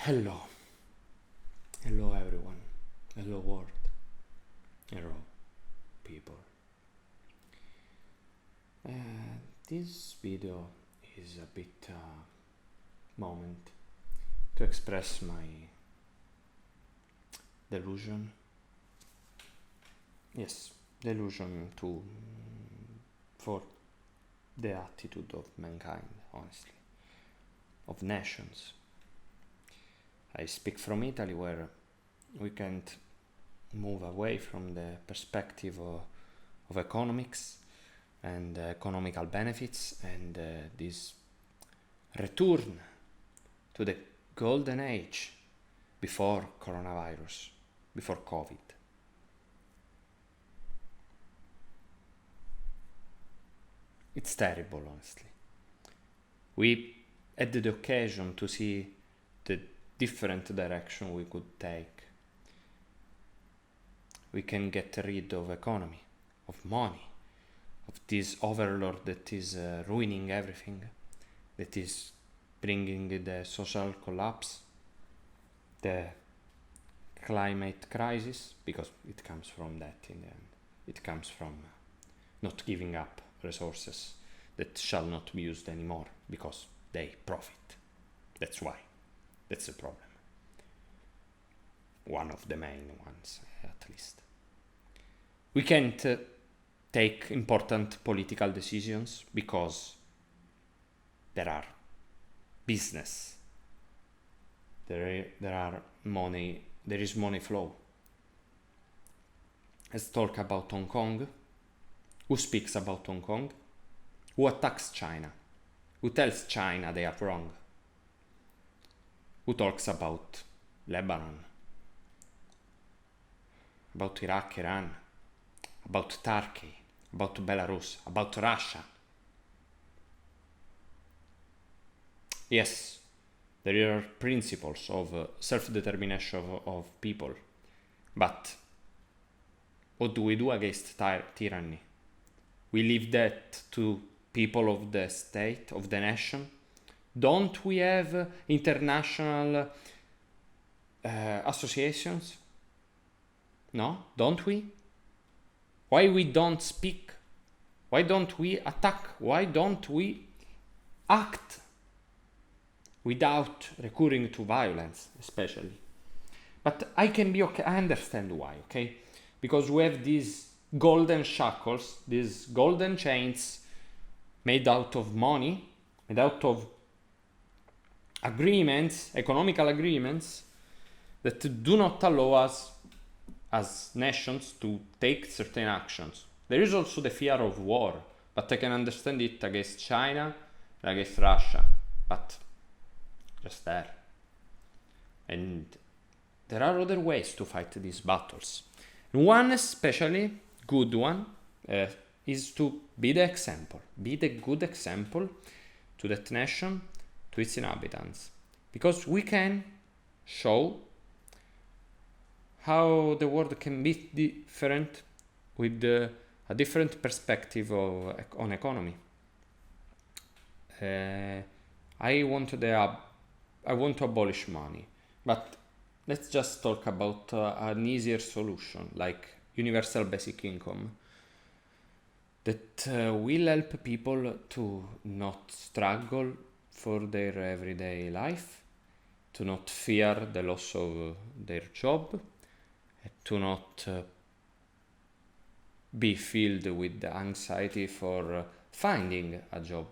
Hello. Hello everyone. Hello world. Hello people. This video is a bit moment to express my delusion. Yes, delusion for the attitude of mankind, honestly, of nations. I speak from Italy, where we can't move away from the perspective of economics and economical benefits and this return to the golden age before coronavirus, before COVID. It's terrible, honestly. We had the occasion to see the different direction we could take. We can get rid of economy, of money, of this overlord that is ruining everything, that is bringing the social collapse, the climate crisis, because it comes from that in the end. It comes from not giving up resources that shall not be used anymore because they profit. That's why. That's the problem. One of the main ones, at least. We can't take important political decisions because there are business. There is money flow. Let's talk about Hong Kong. Who speaks about Hong Kong? Who attacks China? Who tells China they are wrong? Who talks about Lebanon? About Iraq, Iran? About Turkey? About Belarus? About Russia? Yes, there are principles of self-determination of people, but what do we do against tyranny? We leave that to people of the state, of the nation. Don't we have international associations? No, don't we? Why we don't speak? Why don't we attack? Why don't we act without recurring to violence, especially? But I can be okay. I understand why, okay? Because we have these golden shackles, these golden chains made out of money, made out of agreements, economical agreements, that do not allow us as nations to take certain actions. There is also the fear of war, but I can understand it against China and against Russia, but just there. And there are other ways to fight these battles. One especially good one is to be the example, be the good example to that nation, to its inhabitants, because we can show how the world can be different with a different perspective on economy. I want to abolish money, but let's just talk about an easier solution, like universal basic income, that will help people to not struggle for their everyday life, to not fear the loss of their job, to not be filled with anxiety for finding a job.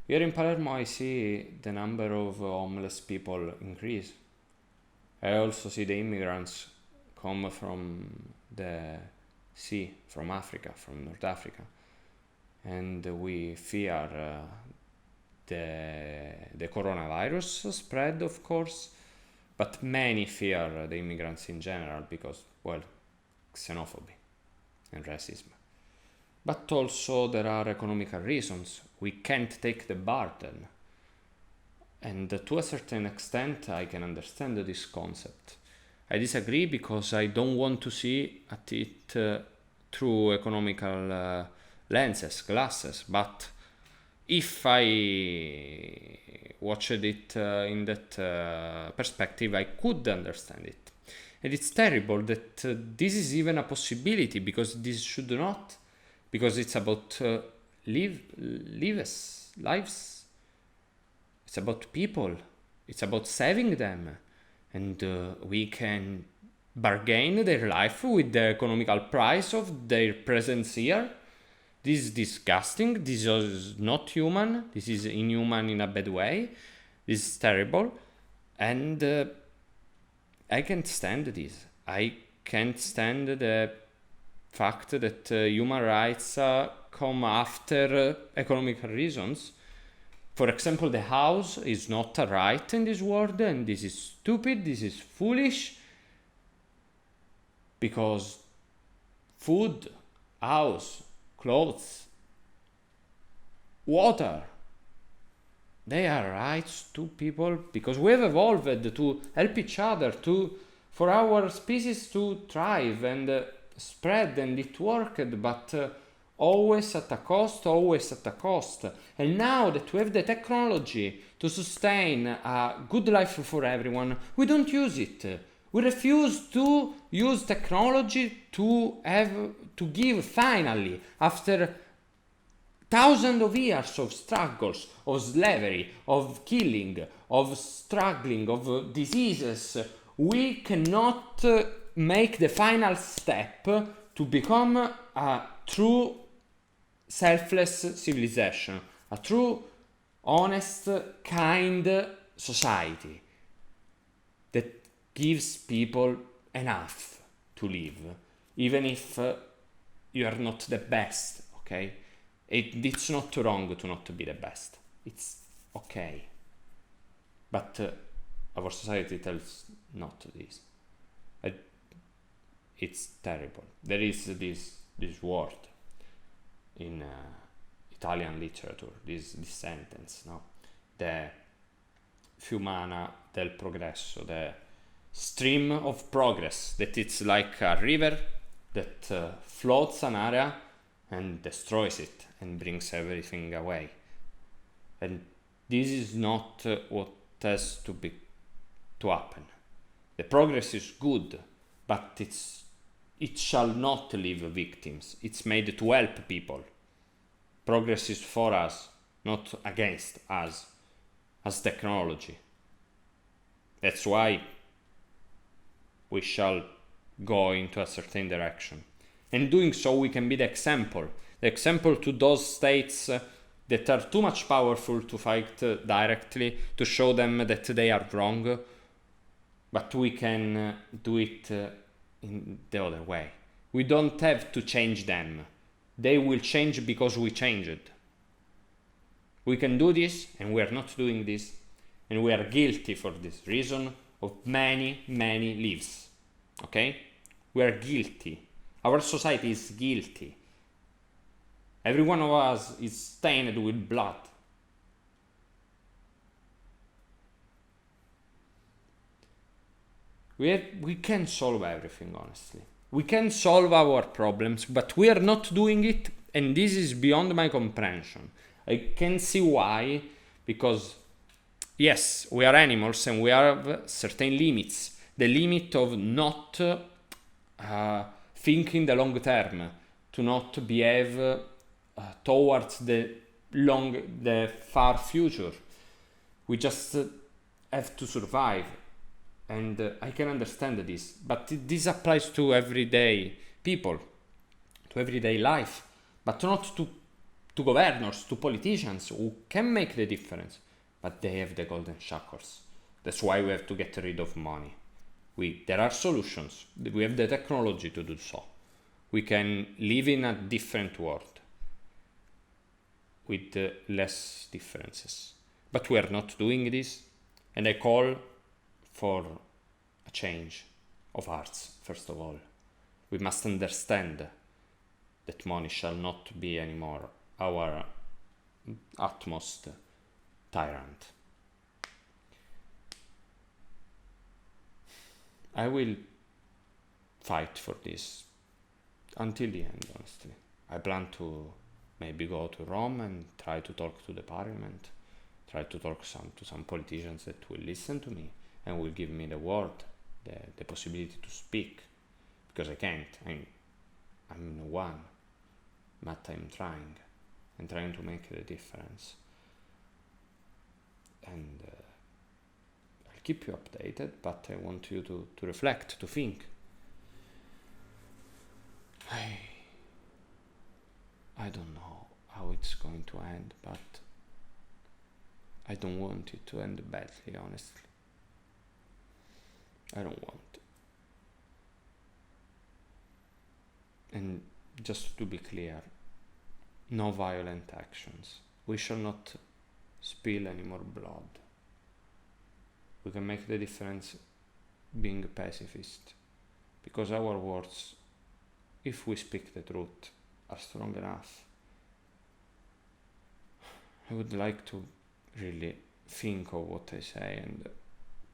Here in Palermo, I see the number of homeless people increase. I also see the immigrants come from the sea, from Africa, from North Africa. And we fear the coronavirus spread, of course, but many fear the immigrants in general because, well, xenophobia and racism. But also there are economical reasons. We can't take the burden. And to a certain extent, I can understand this concept. I disagree because I don't want to see at it through economical lenses, glasses, but if I watched it in that perspective, I could understand it. And it's terrible that this is even a possibility, because this should not, because it's about lives. It's about people. It's about saving them. And we can bargain their life with the economical price of their presence here. This is disgusting. This is not human. This is inhuman in a bad way. This is terrible. And I can't stand this. I can't stand the fact that human rights come after economic reasons. For example, the house is not a right in this world, and this is stupid, this is foolish, because food, house, clothes, water, they are rights to people, because we have evolved to help each other, for our species to thrive and spread, and it worked, but always at a cost. And now that we have the technology to sustain a good life for everyone, we don't use it. We refuse to use technology to give finally, after thousands of years of struggles, of slavery, of killing, of struggling, of diseases, we cannot make the final step to become a true selfless civilization, a true, honest, kind society that gives people enough to live, even if you are not the best, okay? It's not wrong to not be the best. It's okay. But our society tells not this. It's terrible. There is this word in Italian literature, this sentence, no? The fiumana del progresso, the stream of progress, that it's like a river that floods an area and destroys it and brings everything away. And this is not what has to happen. The progress is good, but it shall not leave victims. It's made to help people. Progress is for us, not against us, as technology. That's why we shall go into a certain direction. And doing so, we can be the example to those states that are too much powerful to fight directly, to show them that they are wrong, but we can do it in the other way. We don't have to change them. They will change because we changed. We can do this, and we are not doing this, and we are guilty for this reason of many, many lives. Okay? We are guilty. Our society is guilty. Every one of us is stained with blood. We can solve everything, honestly. We can solve our problems, but we are not doing it, and this is beyond my comprehension. I can see why, because yes, we are animals and we have certain limits. The limit of not thinking the long term, to not behave towards the far future. We just have to survive. And I can understand this, but this applies to everyday people, to everyday life, but not to governors, to politicians who can make the difference, but they have the golden shackles. That's why we have to get rid of money. There are solutions. We have the technology to do so. We can live in a different world with less differences. But we are not doing this, and I call for a change of hearts, first of all. We must understand that money shall not be anymore our utmost tyrant. I will fight for this until the end, honestly. I plan to maybe go to Rome and try to talk to the parliament, try to talk to some politicians that will listen to me and will give me the word, the possibility to speak, because I can't. I'm no one, but I'm trying. I'm trying to make the difference, and I'll keep you updated. But I want you to reflect, to think. I don't know how it's going to end, but I don't want it to end badly, honestly. I don't want. And just to be clear, no violent actions. We shall not spill any more blood. We can make the difference being a pacifist, because our words, if we speak the truth, are strong enough. I would like to really think of what I say, and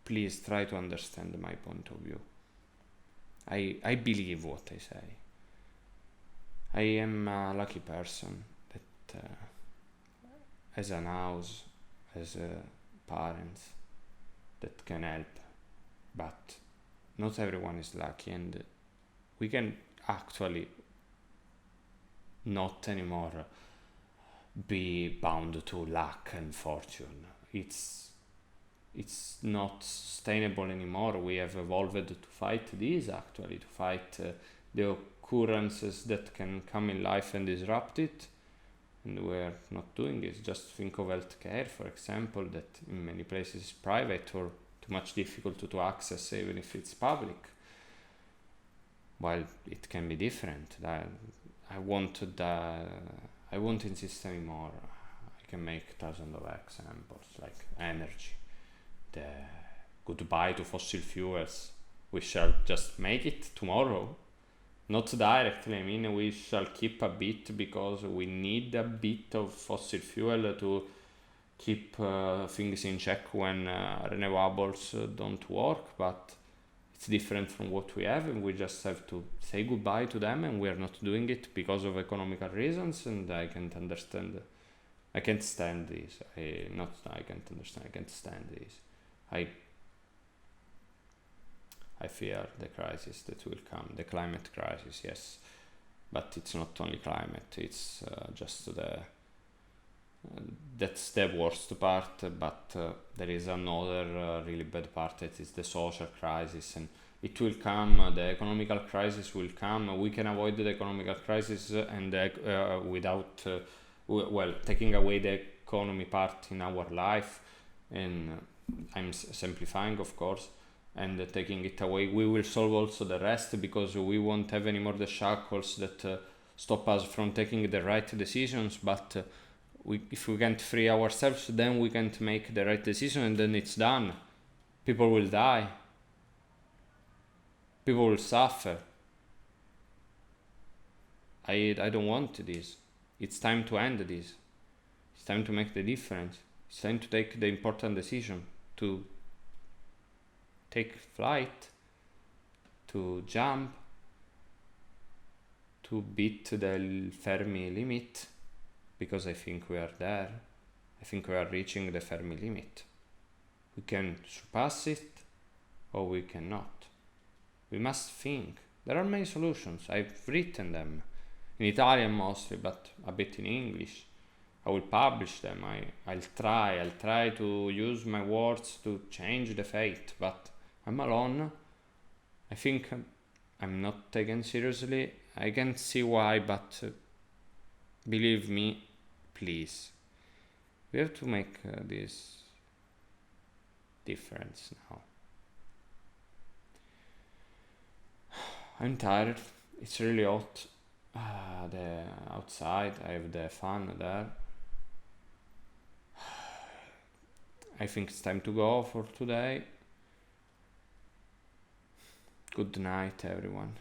please try to understand my point of view. I believe what I say. I am a lucky person that has an house, has parents that can help, but not everyone is lucky, and we can actually not anymore be bound to luck and fortune. It's not sustainable anymore. We have evolved to fight this, actually, to fight the occurrences that can come in life and disrupt it, and we're not doing this. Just think of healthcare, for example, that in many places is private or too much difficult to access, even if it's public. While it can be different. I won't insist anymore. I can make thousands of examples, like energy, the goodbye to fossil fuels. We shall just make it tomorrow. Not directly, I mean, we shall keep a bit because we need a bit of fossil fuel to keep things in check when renewables don't work, but it's different from what we have, and we just have to say goodbye to them, and we are not doing it because of economical reasons, and I can't stand this. I can't stand this. I fear the crisis that will come, the climate crisis, yes, but it's not only climate, it's just that's the worst part, but there is another really bad part, that is the social crisis, and it will come. The economical crisis will come. We can avoid the economical crisis and without taking away the economy part in our life, and I'm simplifying, of course, and taking it away, we will solve also the rest, because we won't have anymore the shackles that stop us from taking the right decisions. But if we can't free ourselves, then we can't make the right decision, and then it's done. People will die. People will suffer. I don't want this. It's time to end this. It's time to make the difference. It's time to take the important decision, to take flight, to jump, to beat the Fermi limit, because I think we are there. I think we are reaching the Fermi limit. We can surpass it, or we cannot. We must think. There are many solutions. I've written them in Italian mostly, but a bit in English. I will publish them. I'll try to use my words to change the fate, but I'm alone. I think I'm not taken seriously. I can't see why, but believe me, please. We have to make this difference now. I'm tired. It's really hot. The outside, I have the fan there. I think it's time to go for today. Good night, everyone.